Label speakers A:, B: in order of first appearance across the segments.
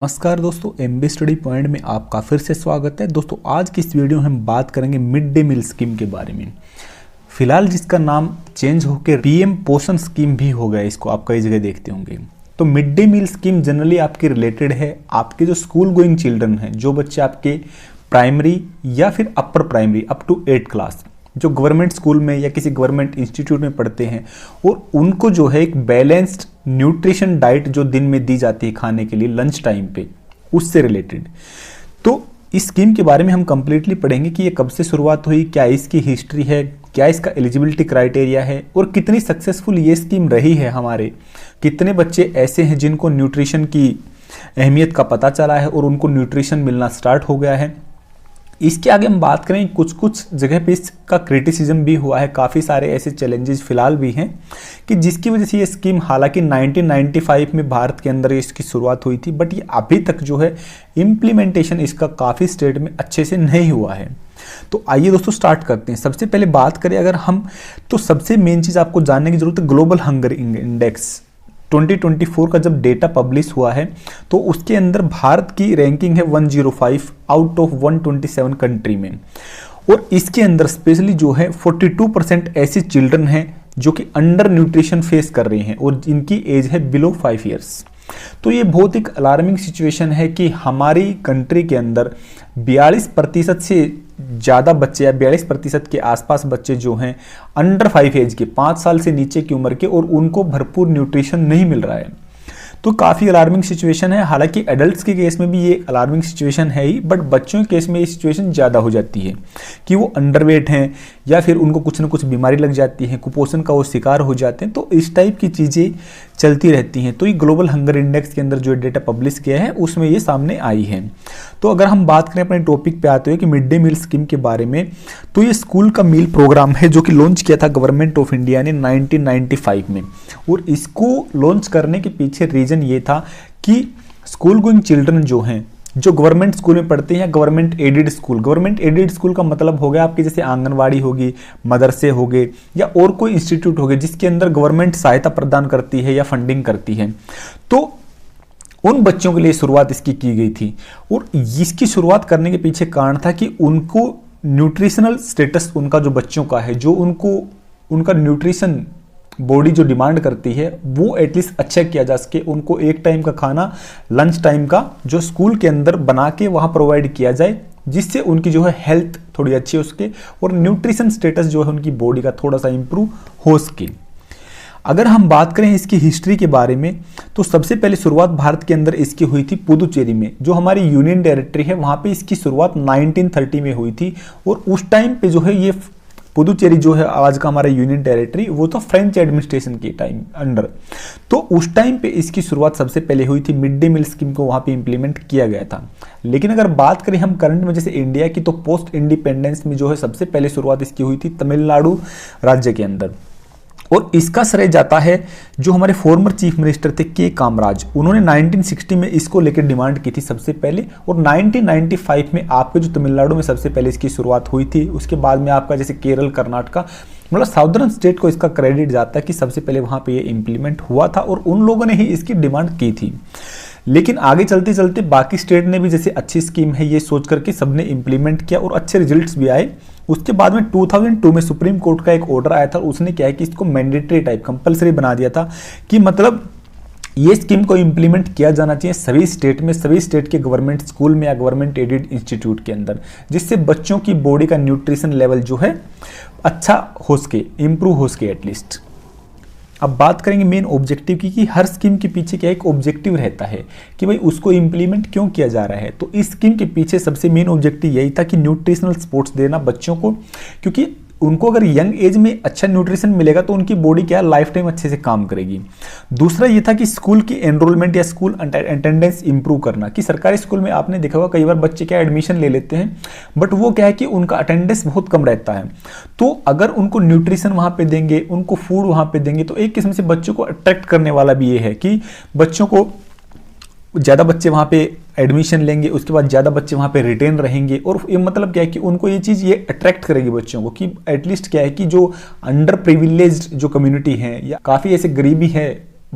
A: नमस्कार दोस्तों, MB study point में आपका फिर से स्वागत है। दोस्तों आज की इस वीडियो में हम बात करेंगे मिड डे मील स्कीम के बारे में। फिलहाल जिसका नाम चेंज होकर पीएम पोषण स्कीम भी हो गया, इसको आप कई जगह देखते होंगे। तो mid day meal scheme generally आपके रिलेटेड है आपके जो स्कूल गोइंग चिल्ड्रन हैं, जो बच्चे आपके प्राइमरी या फिर upper primary up to 8th class जो गवर्नमेंट स्कूल में या किसी गवर्नमेंट इंस्टीट्यूट में पढ़ते हैं, और उनको जो है एक बैलेंस्ड न्यूट्रिशन डाइट जो दिन में दी जाती है खाने के लिए लंच टाइम पे, उससे रिलेटेड। तो इस स्कीम के बारे में हम कंप्लीटली पढ़ेंगे कि ये कब से शुरुआत हुई, क्या इसकी हिस्ट्री है, क्या इसका एलिजिबिलिटी क्राइटेरिया है और कितनी सक्सेसफुल ये स्कीम रही है। हमारे कितने बच्चे ऐसे हैं जिनको न्यूट्रिशन की अहमियत का पता चला है और उनको न्यूट्रिशन मिलना स्टार्ट हो गया है। इसके आगे हम बात करें, कुछ जगह पे इसका क्रिटिसिज्म भी हुआ है, काफ़ी सारे ऐसे चैलेंजेस फिलहाल भी हैं कि जिसकी वजह से ये स्कीम हालांकि 1995 में भारत के अंदर इसकी शुरुआत हुई थी, बट ये अभी तक जो है इम्प्लीमेंटेशन इसका काफ़ी स्टेट में अच्छे से नहीं हुआ है। तो आइए दोस्तों स्टार्ट करते हैं। सबसे पहले बात करें अगर हम, तो सबसे मेन चीज़ आपको जानने की जरूरत है, ग्लोबल हंगर इंडेक्स 2024 का जब डेटा पब्लिश हुआ है तो उसके अंदर भारत की रैंकिंग है 105 आउट ऑफ 127 कंट्री में, और इसके अंदर स्पेशली जो है 42% ऐसे चिल्ड्रन हैं जो कि अंडर न्यूट्रिशन फेस कर रहे हैं और जिनकी एज है बिलो 5 ईयर्स। तो ये बहुत एक अलार्मिंग सिचुएशन है कि हमारी कंट्री के अंदर 42% से ज़्यादा बच्चे या 42% के आसपास बच्चे जो हैं अंडर 5 एज के, 5 साल से नीचे की उम्र के, और उनको भरपूर न्यूट्रिशन नहीं मिल रहा है। तो काफ़ी अलार्मिंग सिचुएशन है। हालांकि एडल्ट्स के केस में भी ये अलार्मिंग सिचुएशन है ही, बट बच्चों के केस में ये सिचुएशन ज़्यादा हो जाती है कि वो अंडरवेट हैं या फिर उनको कुछ ना कुछ बीमारी लग जाती है, कुपोषण का वो शिकार हो जाते हैं। तो इस टाइप की चीज़ें चलती रहती हैं। तो ये ग्लोबल हंगर इंडेक्स के अंदर जो डेटा पब्लिश किया है उसमें ये सामने आई है। तो अगर हम बात करें अपने टॉपिक पे आते हुए कि मिड डे मील स्कीम के बारे में, तो ये स्कूल का मील प्रोग्राम है जो कि लॉन्च किया था गवर्नमेंट ऑफ इंडिया ने 1995 में। और इसको लॉन्च करने के पीछे रीजन ये था कि स्कूल गोइंग चिल्ड्रन जो हैं, जो गवर्नमेंट स्कूल में पढ़ते हैं या गवर्नमेंट एडेड स्कूल का मतलब हो गया आपके जैसे आंगनवाड़ी होगी, मदरसे हो गए या और कोई इंस्टीट्यूट हो गए जिसके अंदर गवर्नमेंट सहायता प्रदान करती है या फंडिंग करती है, तो उन बच्चों के लिए शुरुआत इसकी की गई थी। और इसकी शुरुआत करने के पीछे कारण था कि उनको न्यूट्रिशनल स्टेटस उनका जो बच्चों का है, जो उनको उनका न्यूट्रिशन बॉडी जो डिमांड करती है वो एटलीस्ट अच्छा किया जा सके। उनको एक टाइम का खाना लंच टाइम का जो स्कूल के अंदर बना के वहाँ प्रोवाइड किया जाए, जिससे उनकी जो है हेल्थ थोड़ी अच्छी हो सके और न्यूट्रिशन स्टेटस जो है उनकी बॉडी का थोड़ा सा इंप्रूव हो सके। अगर हम बात करें इसकी हिस्ट्री के बारे में, तो सबसे पहले शुरुआत भारत के अंदर इसकी हुई थी पुदुचेरी में, जो हमारी यूनियन टेरिटरी है, वहाँ पे इसकी शुरुआत 1930 में हुई थी। और उस टाइम पे जो है ये पुदुचेरी जो है आज का हमारा यूनियन टेरिटरी, वो तो फ्रेंच एडमिनिस्ट्रेशन के टाइम अंडर। तो उस टाइम पे इसकी शुरुआत सबसे पहले हुई थी, मिड डे मील स्कीम को वहाँ पे इम्प्लीमेंट किया गया था। लेकिन अगर बात करें हम करंट में जैसे इंडिया की, तो पोस्ट इंडिपेंडेंस में जो है सबसे पहले शुरुआत इसकी हुई थी तमिलनाडु राज्य के अंदर। और इसका श्रेय जाता है जो हमारे फॉर्मर चीफ मिनिस्टर थे के कामराज, उन्होंने 1960 में इसको लेकर डिमांड की थी सबसे पहले, और 1995 में आपके जो तमिलनाडु में सबसे पहले इसकी शुरुआत हुई थी। उसके बाद में आपका जैसे केरल, कर्नाटका, मतलब साउदर्न स्टेट को इसका क्रेडिट जाता है कि सबसे पहले वहाँ पे ये इम्प्लीमेंट हुआ था और उन लोगों ने ही इसकी डिमांड की थी। लेकिन आगे चलते चलते बाकी स्टेट ने भी जैसे अच्छी स्कीम है ये सोच करके सबने इम्प्लीमेंट किया और अच्छे रिजल्ट्स भी आए। उसके बाद में 2002 में सुप्रीम कोर्ट का एक ऑर्डर आया था, उसने क्या है कि इसको मैंडेटरी टाइप कंपलसरी बना दिया था कि मतलब ये स्कीम को इम्प्लीमेंट किया जाना चाहिए सभी स्टेट में, सभी स्टेट के गवर्नमेंट स्कूल में या गवर्नमेंट एडेड इंस्टीट्यूट के अंदर, जिससे बच्चों की बॉडी का न्यूट्रिशन लेवल जो है अच्छा हो सके, इम्प्रूव हो सके एटलीस्ट। अब बात करेंगे मेन ऑब्जेक्टिव की कि हर स्कीम के पीछे क्या एक ऑब्जेक्टिव रहता है कि भाई उसको इम्प्लीमेंट क्यों किया जा रहा है। तो इस स्कीम के पीछे सबसे मेन ऑब्जेक्टिव यही था कि न्यूट्रिशनल सपोर्ट्स देना बच्चों को, क्योंकि उनको अगर यंग एज में अच्छा न्यूट्रिशन मिलेगा तो उनकी बॉडी क्या लाइफ टाइम अच्छे से काम करेगी। दूसरा ये था कि स्कूल की एनरोलमेंट या स्कूल अटेंडेंस इंप्रूव करना, कि सरकारी स्कूल में आपने देखा होगा कई बार बच्चे क्या एडमिशन ले लेते हैं, बट वो क्या है कि उनका अटेंडेंस बहुत कम रहता है। तो अगर उनको न्यूट्रिशन वहाँ पे देंगे, उनको फूड वहाँ पे देंगे, तो एक किस्म से बच्चों को अट्रैक्ट करने वाला भी ये है कि बच्चों को ज़्यादा बच्चे वहाँ पे एडमिशन लेंगे, उसके बाद ज़्यादा बच्चे वहाँ पे रिटेन रहेंगे। और ये मतलब क्या है कि उनको ये चीज़ ये अट्रैक्ट करेगी बच्चों को कि एटलीस्ट क्या है कि जो अंडर प्रिविलेज्ड जो कम्युनिटी है या काफ़ी ऐसे गरीबी है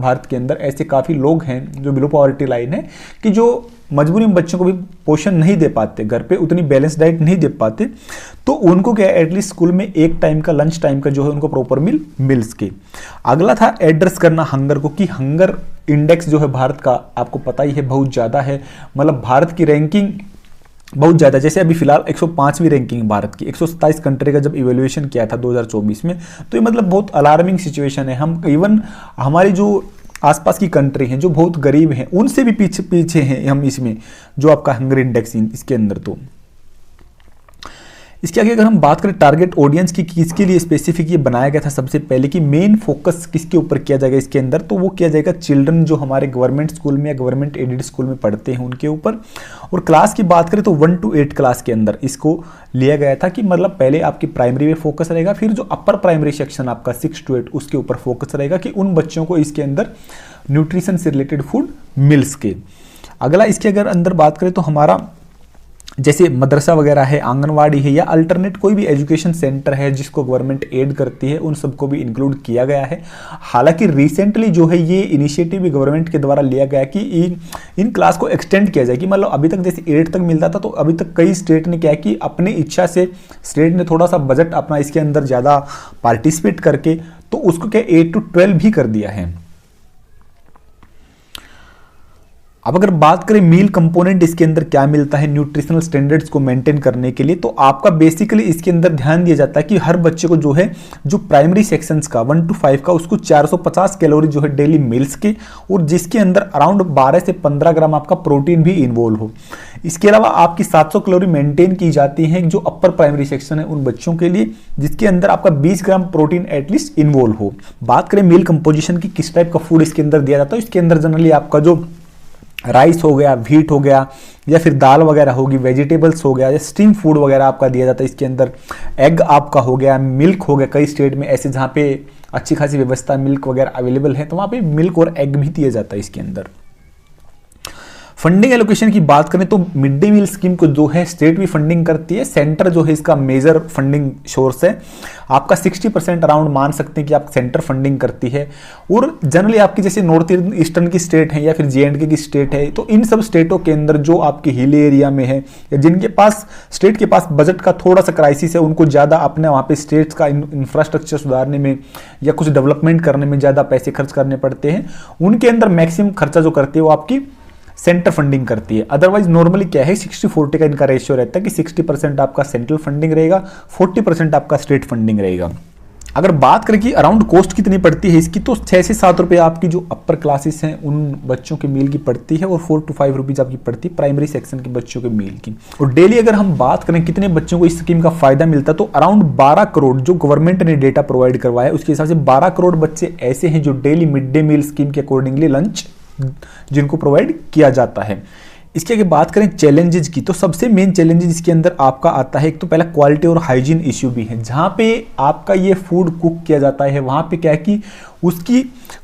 A: भारत के अंदर ऐसे काफ़ी लोग हैं जो बिलो पॉवर्टी लाइन है कि जो मजबूरी में बच्चों को भी पोषण नहीं दे पाते, घर पे उतनी बैलेंस डाइट नहीं दे पाते, तो उनको क्या एटलीस्ट स्कूल में एक टाइम का लंच टाइम का जो है उनको प्रॉपर मील मिल सके। अगला था एड्रेस करना हंगर को, कि हंगर इंडेक्स जो है भारत का आपको पता ही है बहुत ज़्यादा है, मतलब भारत की रैंकिंग बहुत ज़्यादा, जैसे अभी फिलहाल 105वीं रैंकिंग भारत की, 127 कंट्री का जब इवेल्युएशन किया था 2024 में, तो ये मतलब बहुत अलार्मिंग सिचुएशन है। हम इवन हमारी जो आसपास की कंट्री हैं जो बहुत गरीब हैं उनसे भी पीछे हैं हम इसमें, जो आपका हंगर इंडेक्स इसके अंदर। तो इसके आगे अगर हम बात करें टारगेट ऑडियंस की, किसके लिए स्पेसिफिक ये बनाया गया था सबसे पहले, कि मेन फोकस किसके ऊपर किया जाएगा इसके अंदर, तो वो किया जाएगा चिल्ड्रन जो हमारे गवर्नमेंट स्कूल में या गवर्नमेंट एडेड स्कूल में पढ़ते हैं उनके ऊपर। और क्लास की बात करें तो 1 to 8 क्लास के अंदर इसको लिया गया था, कि मतलब पहले आपकी प्राइमरी में फोकस रहेगा, फिर जो अपर प्राइमरी सेक्शन आपका 6 to 8 उसके ऊपर फोकस रहेगा कि उन बच्चों को इसके अंदर न्यूट्रिशन से रिलेटेड फूड मिल सके। अगला इसके अगर अंदर बात करें तो हमारा जैसे मदरसा वगैरह है, आंगनवाड़ी है, या अल्टरनेट कोई भी एजुकेशन सेंटर है जिसको गवर्नमेंट एड करती है, उन सबको भी इंक्लूड किया गया है। हालांकि रिसेंटली जो है ये इनिशिएटिव भी गवर्नमेंट के द्वारा लिया गया कि इन क्लास को एक्सटेंड किया जाए, कि मतलब अभी तक जैसे 8 तक मिलता था, तो अभी तक कई स्टेट ने क्या कि अपनी इच्छा से स्टेट ने थोड़ा सा बजट अपना इसके अंदर ज़्यादा पार्टिसिपेट करके तो उसको क्या 8 to 12 भी कर दिया है। अब अगर बात करें मील कंपोनेंट इसके अंदर क्या मिलता है न्यूट्रिशनल स्टैंडर्ड्स को मेंटेन करने के लिए, तो आपका बेसिकली इसके अंदर ध्यान दिया जाता है कि हर बच्चे को जो है जो प्राइमरी सेक्शंस का 1 to 5 का उसको 450 कैलोरी जो है डेली मिल सके, और जिसके अंदर अराउंड 12 से 15 ग्राम आपका प्रोटीन भी इन्वॉल्व हो। इसके अलावा आपकी 700 कैलोरी मेंटेन की जाती है जो अपर प्राइमरी सेक्शन है उन बच्चों के लिए, जिसके अंदर आपका 20 ग्राम प्रोटीन एटलीस्ट इन्वॉल्व हो। बात करें मील कंपोजिशन की, किस टाइप का फूड इसके अंदर दिया जाता है, इसके अंदर जनरली आपका जो राइस हो गया, व्हीट हो गया, या फिर दाल वगैरह होगी, वेजिटेबल्स हो गया, या स्टीम फूड वगैरह आपका दिया जाता है इसके अंदर। एग आपका हो गया, मिल्क हो गया, कई स्टेट में ऐसे जहाँ पे अच्छी खासी व्यवस्था मिल्क वगैरह अवेलेबल है तो वहाँ पे मिल्क और एग भी दिया जाता है इसके अंदर। फंडिंग एलोकेशन की बात करें तो मिड डे मील स्कीम को जो है स्टेट भी फंडिंग करती है, सेंटर जो है इसका मेजर फंडिंग सोर्स है। आपका 60% अराउंड मान सकते हैं कि आप सेंटर फंडिंग करती है, और जनरली आपकी जैसे नॉर्थ ईस्टर्न की स्टेट है या फिर J&K की स्टेट है, तो इन सब स्टेटों के अंदर जो आपकी हिल एरिया में है या जिनके पास स्टेट के पास बजट का थोड़ा सा क्राइसिस है, उनको ज़्यादा अपने वहाँ पे स्टेट्स का इंफ्रास्ट्रक्चर सुधारने में या कुछ डेवलपमेंट करने में ज़्यादा पैसे खर्च करने पड़ते हैं, उनके अंदर मैक्सिमम खर्चा जो करती है वो आपकी सेंटर फंडिंग करती है। अदरवाइज नॉर्मली क्या है 60-40 का इनका रेशियो रहता है कि 60% आपका सेंट्रल फंडिंग रहेगा, 40% आपका स्टेट फंडिंग रहेगा। अगर बात करें कि अराउंड कॉस्ट कितनी पड़ती है इसकी, तो 6 से 7 रुपये आपकी जो अपर क्लासेस हैं उन बच्चों के मील की पड़ती है, और 4 to 5 रुपीज़ आपकी पड़ती है प्राइमरी सेक्शन के बच्चों के मील की। और डेली अगर हम बात करें कितने बच्चों को इस स्कीम का फायदा मिलता है, तो अराउंड 12 करोड़ जो गवर्नमेंट ने डेटा प्रोवाइड करवाया है उसके हिसाब से 12 करोड़ बच्चे ऐसे हैं जो daily mid day meal scheme के अकॉर्डिंगली लंच जिनको प्रोवाइड किया जाता है। इसके आगे बात करें चैलेंजेस की, तो सबसे मेन चैलेंजेस इसके अंदर आपका आता है, एक तो पहला क्वालिटी और हाइजीन इश्यू भी है। जहाँ पे आपका ये फूड कुक किया जाता है वहाँ पे क्या है कि उसकी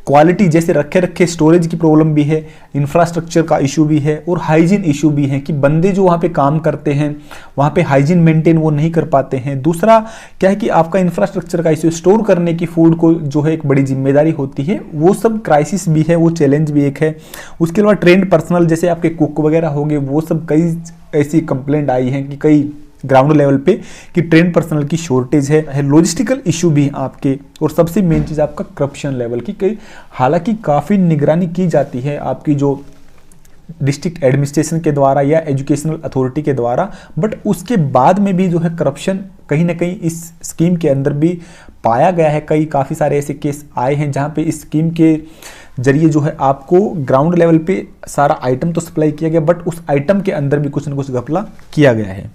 A: क्वालिटी जैसे रखे स्टोरेज की प्रॉब्लम भी है, इंफ्रास्ट्रक्चर का इशू भी है, और हाइजीन इशू भी है कि बंदे जो वहाँ पे काम करते हैं वहाँ पे हाइजीन मेंटेन वो नहीं कर पाते हैं। दूसरा क्या है कि आपका इंफ्रास्ट्रक्चर का इशू, स्टोर करने की फूड को जो है एक बड़ी जिम्मेदारी होती है, वो सब क्राइसिस भी है, वो चैलेंज भी एक है। उसके अलावा ट्रेंड पर्सनल जैसे आपके कुक वगैरह हो गए, वो सब कई ऐसी कंप्लेंट आई है कि कई ग्राउंड लेवल पे कि ट्रेन पर्सनल की शॉर्टेज है, लॉजिस्टिकल इशू भी आपके, और सबसे मेन चीज़ आपका करप्शन लेवल की कई, हालांकि काफ़ी निगरानी की जाती है आपकी जो डिस्ट्रिक्ट एडमिनिस्ट्रेशन के द्वारा या एजुकेशनल अथॉरिटी के द्वारा, बट उसके बाद में भी जो है करप्शन कहीं ना कहीं इस स्कीम के अंदर भी पाया गया है। काफ़ी सारे ऐसे केस आए हैं जहाँ पे इस स्कीम के जरिए जो है आपको ग्राउंड लेवल पे सारा आइटम तो सप्लाई किया गया, बट उस आइटम के अंदर भी कुछ ना कुछ घपला किया गया है।